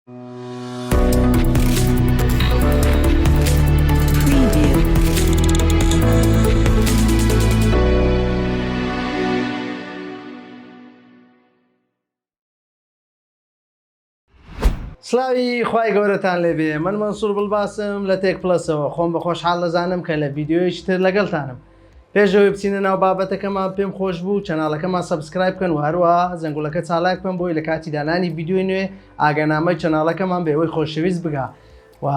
سلاوی خوای گەورەتان لێبێ من مەنسوور بڵباسم لە تێک پلەسەوە خۆم بە خۆشحاڵ دەزانم کە لە ڤیدیۆیەکی تر لەگەڵتانم. پێشەوەی بچینە ناو بابەتەکەمان پێم خۆش بوو چەناڵەکەمان سەبسکرایب بکەن و هەروەها زەنگوڵەکە چالاک بکەن بۆی لە کاتی دانانی ڤیدیۆی نوێ ئاگەنامەی چەناڵەکەمان بێەوەی خۆشەویست بگا و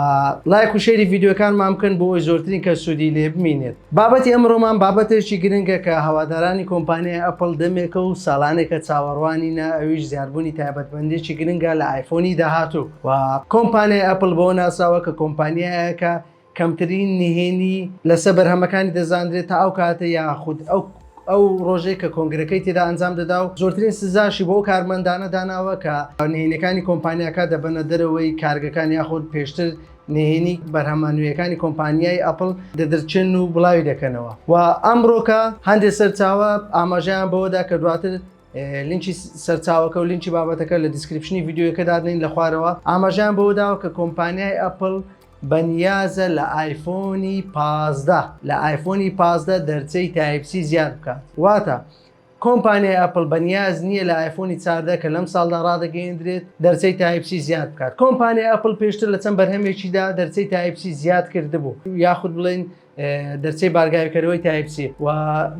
لایک و شێری ڤیدیۆکانمان بکەن بۆ ئەوی زۆرترین کە سوودی لێ بمینێت. بابەتی ئەمڕۆمان بابەتێکی گرنگە کە هەوادارانی کۆمپانیای ئەپڵ دەمێکە و ساڵانێکە چاوەڕوانینە ئەویش زیادبوونی تایبەتمەندێکی گرنگە لە ئایفۆنی داهاتوو و کۆمپانیای ئەپڵ بۆ ناساوە کە کۆمپانیایەکە کەمترین نهێنی لەسەر بەرهەمەکانی دەزانرێت تا ئەو کاتە یاخود ئەو ڕۆژەی کە کۆنگرەکەی تێدا ئەنجام دەدا و زۆرترین سزاشی بۆ کارمەندانە داناوە کە نهێنیەکانی کۆمپانیاکە دەبەنە دەرەوەی کارگەکان یاخود پێشتر نهێنی بەرهەمانویەکانی کۆمپانیای ئەپڵ دەدرچن و بڵاوی دەکەنەوە و ئەمڕۆکە هەندێک سەرچاوە ئاماژەیان بەوەدا کە دواتر لینکی سەرچاوەکە و لینکی بابەتەکە لە دیسکریپشنی ڤیدیۆیەکە دادنین لە خوارەوە ئاماژیان بەوەداوە کە کۆمپانیای ئەپڵ بەنیازە لە ئایفۆنی 15 لە ئایفۆنی 15 دەرچەی تایپسی زیاد بکات. واتە کۆمپانیای ئەپڵ بەنیاز نییە لە ئایفۆنی 14 کە لەم ساڵدا ڕادەگەیەندرێت دەرچەی تایپسی زیاد بکات. کۆمپانیای ئەپڵ پێشتر لە چەند بەرهەمێکیدا دەرچەی تایپسی زیاد کردبوو یاخود بڵێن دەرچەی بارگاویکەرەوەی تایپسی و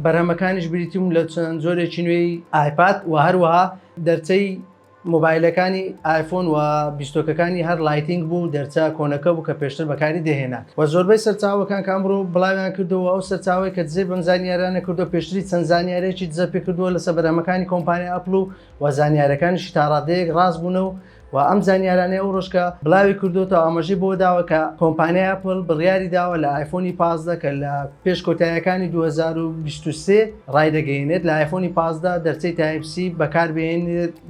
بەرهەمەکانیش بریتیم لە چەند زۆرێکی نوێی ئایپاد و هەروەها دەرچەی مۆبایلەکانی ئایفۆن و بیستۆکەکانی هەر لایتینگ بوو دەرچا کۆنەکە بوو کە پێشتر بەکاری دەهێنات و زۆربەی سەرچاوەکان کامڕۆ بڵاویان کردەوە ئەو سەرچاوی کە دزێ بەم زانیارانە کردو پێشتری چەند زانیارێکی دزە پێ کردووە لەسەر بەرهەمەکانی کۆمپانیای ئەپڵ و زانیارەکانیشی تا ڕادەیەک ڕاست بوونەوە و ئەم زانیارانەی ئەو ڕۆژکە بڵاوی کردوتەوە ئاماژەی بۆ داوە کە کۆمپانیای ئەپڵ بڕیاری داوە لە ئایفۆنی 15 کە لە پێش کۆتاییەکانی 2023 ڕایدەگەیەنێت لە ئایفۆنی 15 دەرچەی تایپسی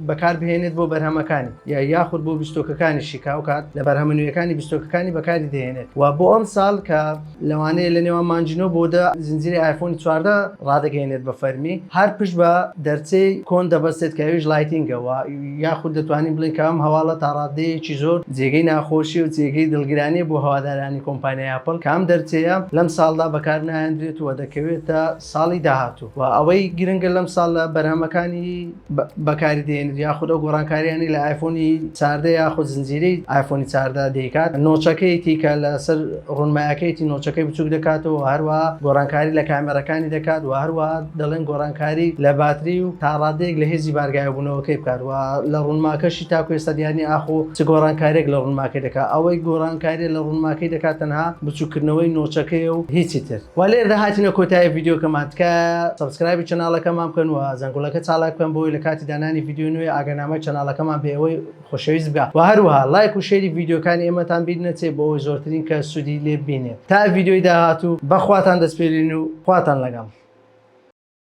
بەکاربهێنێت بۆ بەرهەمەکانی یاخود بۆ بیستۆکەکانیشی کاوکات لە بەرهەمە نوێیەکانی بیستۆکەکانی بەکاری دەهێنێت و بۆ ئەم ساڵ کە لەوانەیە لە نێوان مانجینۆ بۆ زنجیری ئایفۆنی 14 ڕادەگەیەنێت بە فەرمی هەر پشت بە دەرچەی کۆن دەبەستێت کە ئەویش لایتینگەوە یاخود دەتوانین بڵین کە ئەم هەواڵە تا ڕادەیەکی زۆر جێگەی ناخۆشی و جێگەی دڵگرانی بۆ هەوادارانی کۆمپانیای ئەپڵ کام دەرچەیە لەم ساڵدا بەکار نایەندرێت و دەکەوێتە ساڵی داهاتوو و ئەوەی گرنگە لەم ساڵ لە بەرهەمەکانی بەکاری دێنێت یاخود ئەو گۆڕانکاریانی لە ئایفۆنی 14 یاخود زنجیرەی ئایفۆنی 14 دەیکات نۆچەکەیەتی کە لەسەر ڕوونمایەکەیەتی نۆچەکەی بچووک دەکاتەوە هەروەها گۆڕانکاری لە کامێرەکانی دەکات و هەروەها دەڵێن گۆڕانکاری لە باتری و تا ڕادەیەک لە هێزی بارگایبوونەوەکەی بکات و لە ڕوونماکەشی تاکو ئێستا دیانی ئاخۆ چ گۆڕانکارێک لە ڕوونماکەی دەکات ئەوەی گۆڕانکاری لە ڕوونماکەی دەکات تەنها بچووکردنەوەی نۆچەکەی و هیچی تر و لێرە هاتینە کۆتایی ڤیدیۆکەمان تکە سەبسکرایبی چەناڵەکەمان بکەن و زەنگوڵەکە چالاک بکەن بۆی لە کاتی دانانی ڤیدیۆ نوێ ئاگەنامەی چەناڵەکەمان پێوەی خۆشەویست بگات و هەروەها لایک و شێری ڤیدیۆکانی ئێمەتان بیر نەچێت بۆ ئەوی زۆرترین کە سوودی لێ ببینێت تا ڤیدیۆی داهاتوو بەخواتان دەسپێرین و خواتان لەگەڵ.